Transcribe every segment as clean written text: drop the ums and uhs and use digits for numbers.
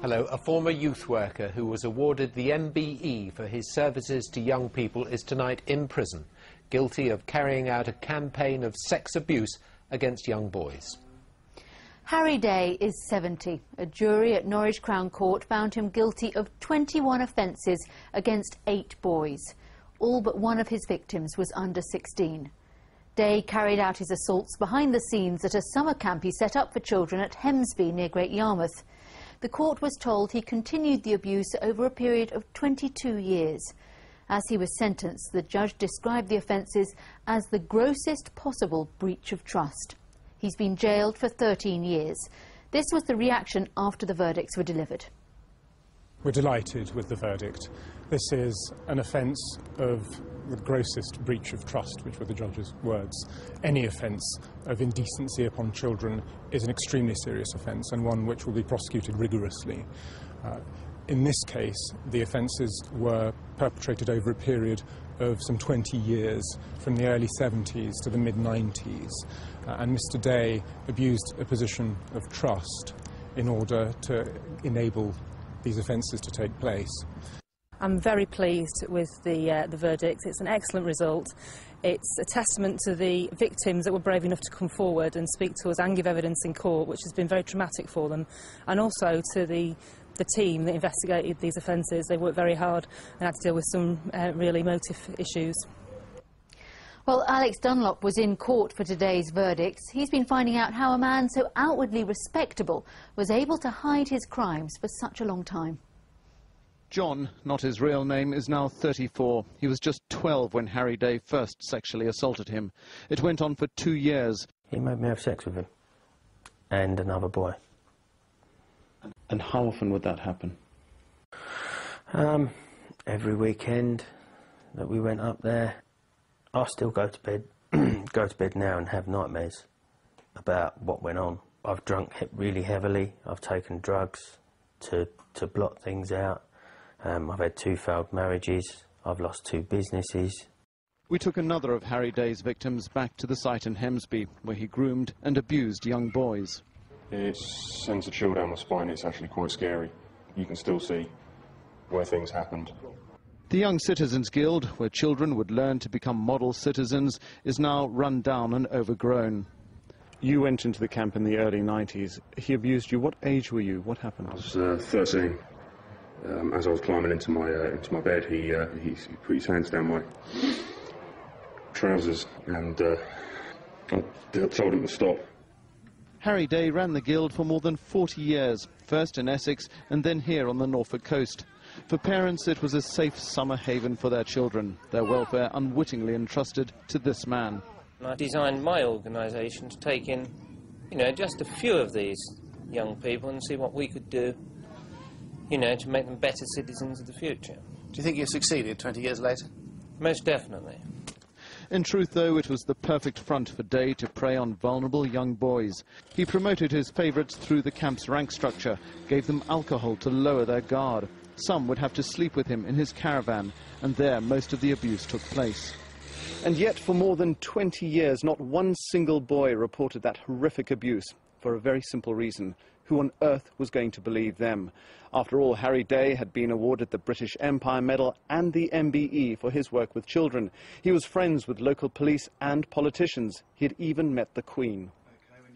Hello. A former youth worker who was awarded the MBE for his services to young people is tonight in prison, guilty of carrying out a campaign of sex abuse against young boys. Harry Day is 70. A jury at Norwich Crown Court found him guilty of 21 offences against 8 boys. All but one of his victims was under 16. Day carried out his assaults behind the scenes at a summer camp he set up for children at Hemsby near Great Yarmouth. The court was told he continued the abuse over a period of 22 years. As he was sentenced, the judge described the offences as the grossest possible breach of trust. He's been jailed for 13 years. This was the reaction after the verdicts were delivered. We're delighted with the verdict. This is an offence of the grossest breach of trust, which were the judge's words. Any offence of indecency upon children is an extremely serious offence and one which will be prosecuted rigorously. In this case, the offences were perpetrated over a period of some 20 years, from the early 70s to the mid-90s, and Mr. Day abused a position of trust in order to enable these offences to take place. I'm very pleased with the verdict. It's an excellent result. It's a testament to the victims that were brave enough to come forward and speak to us and give evidence in court, which has been very traumatic for them, and also to the team that investigated these offences. They worked very hard and had to deal with some really emotive issues. Well, Alex Dunlop was in court for today's verdicts. He's been finding out how a man so outwardly respectable was able to hide his crimes for such a long time. John, not his real name, is now 34. He was just 12 when Harry Day first sexually assaulted him. It went on for 2 years. He made me have sex with him and another boy. And how often would that happen? Every weekend that we went up there. I still go to bed, now and have nightmares about what went on. I've drunk really heavily. I've taken drugs to blot things out. I've had 2 failed marriages. I've lost 2 businesses. We took another of Harry Day's victims back to the site in Hemsby, where he groomed and abused young boys. It sends a chill down my spine. It's actually quite scary. You can still see where things happened. The Young Citizens Guild, where children would learn to become model citizens, is now run down and overgrown. You went into the camp in the early 90s. He abused you. What age were you? What happened? I was 13. As I was climbing into my bed, he put his hands down my trousers, and I told him to stop. Harry Day ran the guild for more than 40 years, first in Essex and then here on the Norfolk coast. For parents, it was a safe summer haven for their children, their welfare unwittingly entrusted to this man. I designed my organisation to take in, just a few of these young people and see what we could do, to make them better citizens of the future. Do you think you succeeded 20 years later? Most definitely. In truth, though, it was the perfect front for Day to prey on vulnerable young boys. He promoted his favourites through the camp's rank structure, gave them alcohol to lower their guard. Some would have to sleep with him in his caravan, and there most of the abuse took place. And yet, for more than 20 years, not one single boy reported that horrific abuse, for a very simple reason. Who on earth was going to believe them? After all, Harry Day had been awarded the British Empire Medal and the MBE for his work with children. He was friends with local police and politicians. He had even met the Queen.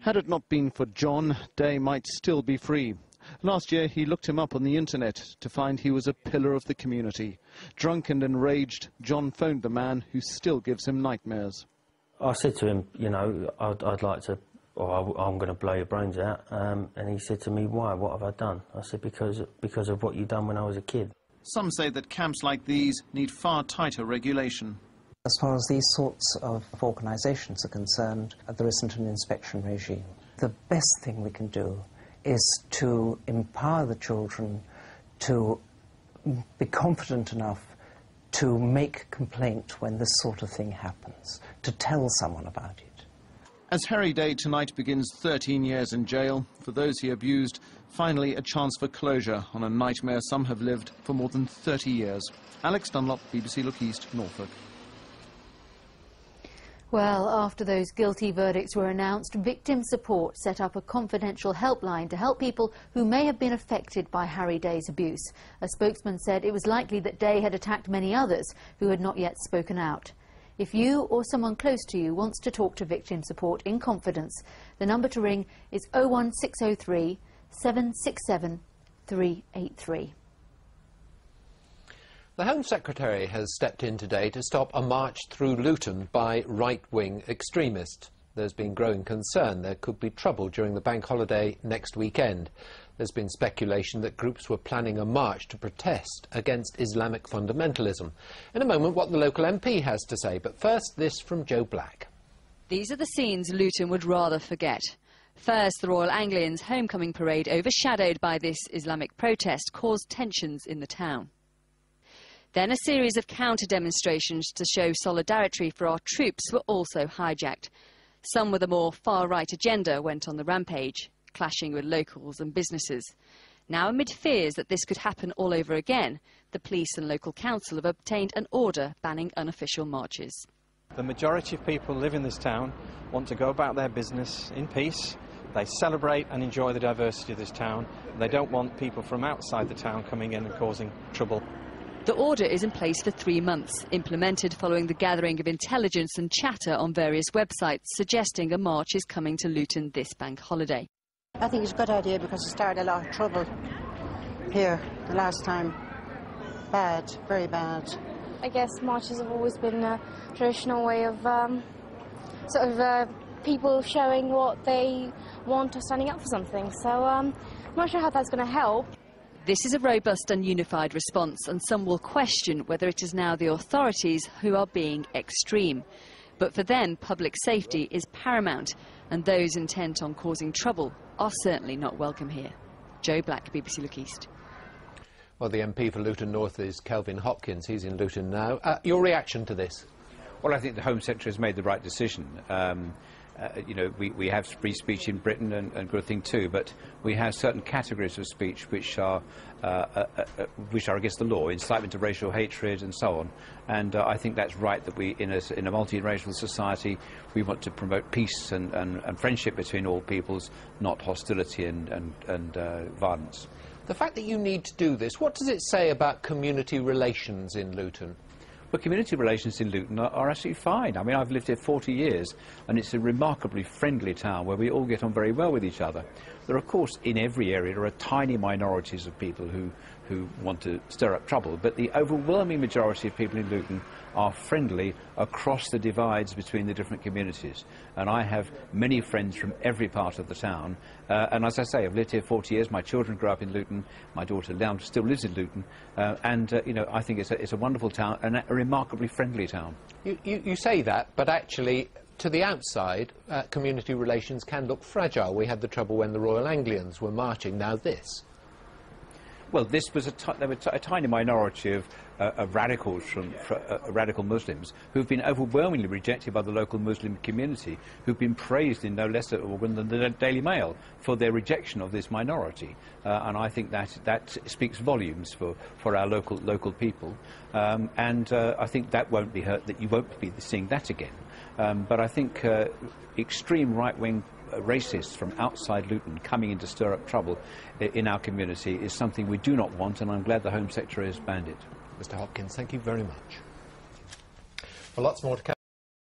Had it not been for John, Day might still be free. Last year, he looked him up on the internet to find he was a pillar of the community. Drunk and enraged, John phoned the man who still gives him nightmares. I said to him, I'd like to, or I'm going to blow your brains out. And he said to me, why? What have I done? I said, because of what you done when I was a kid. Some say that camps like these need far tighter regulation. As far as these sorts of organisations are concerned, there isn't an inspection regime. The best thing we can do is to empower the children to be confident enough to make complaint when this sort of thing happens, to tell someone about it. As Harry Day tonight begins 13 years in jail, for those he abused, finally a chance for closure on a nightmare some have lived for more than 30 years. Alex Dunlop, BBC Look East, Norfolk. Well, after those guilty verdicts were announced, Victim Support set up a confidential helpline to help people who may have been affected by Harry Day's abuse. A spokesman said it was likely that Day had attacked many others who had not yet spoken out. If you or someone close to you wants to talk to Victim Support in confidence, the number to ring is 01603 767 383. The Home Secretary has stepped in today to stop a march through Luton by right-wing extremists. There's been growing concern there could be trouble during the bank holiday next weekend. There's been speculation that groups were planning a march to protest against Islamic fundamentalism. In a moment, what the local MP has to say, but first, this from Joe Black. These are the scenes Luton would rather forget. First, the Royal Anglians' homecoming parade, overshadowed by this Islamic protest, caused tensions in the town. Then a series of counter-demonstrations to show solidarity for our troops were also hijacked. Some with a more far-right agenda went on the rampage, clashing with locals and businesses. Now, amid fears that this could happen all over again, the police and local council have obtained an order banning unofficial marches. The majority of people who live in this town want to go about their business in peace. They celebrate and enjoy the diversity of this town. They don't want people from outside the town coming in and causing trouble. The order is in place for 3 months, implemented following the gathering of intelligence and chatter on various websites suggesting a march is coming to Luton this bank holiday. I think it's a good idea because it started a lot of trouble here the last time. Bad, very bad. I guess marches have always been a traditional way of people showing what they want or standing up for something. So I'm not sure how that's going to help. This is a robust and unified response, and some will question whether it is now the authorities who are being extreme. But for them, public safety is paramount, and those intent on causing trouble are certainly not welcome here. Joe Black, BBC Look East. Well, the MP for Luton North is Kelvin Hopkins. He's in Luton now. Your reaction to this? Well, I think the Home Secretary has made the right decision. You know, we have free speech in Britain and good thing too, but we have certain categories of speech which are against the law, incitement to racial hatred and so on. And I think that's right that we, in a multiracial society, we want to promote peace and friendship between all peoples, not hostility and violence. The fact that you need to do this, what does it say about community relations in Luton? Well, community relations in Luton are absolutely fine. I mean, I've lived here 40 years, and it's a remarkably friendly town where we all get on very well with each other. There, of course, in every area, there are tiny minorities of people who want to stir up trouble, but the overwhelming majority of people in Luton are friendly across the divides between the different communities. And I have many friends from every part of the town. And as I say, I've lived here 40 years. My children grew up in Luton. My daughter Leon still lives in Luton. You know, I think it's a wonderful town and a remarkably friendly town. You say that, but actually, to the outside, community relations can look fragile. We had the trouble when the Royal Anglians were marching. Now this. Well, this was there were a tiny minority of radicals radical Muslims who've been overwhelmingly rejected by the local Muslim community, who've been praised in no less organ than the Daily Mail for their rejection of this minority. And I think that speaks volumes for our local people. I think that won't be hurt, that you won't be seeing that again. But I think extreme right-wing racists from outside Luton coming in to stir up trouble in our community is something we do not want, and I'm glad the Home Secretary has banned it. Mr. Hopkins, thank you very much. Well, lots more to come.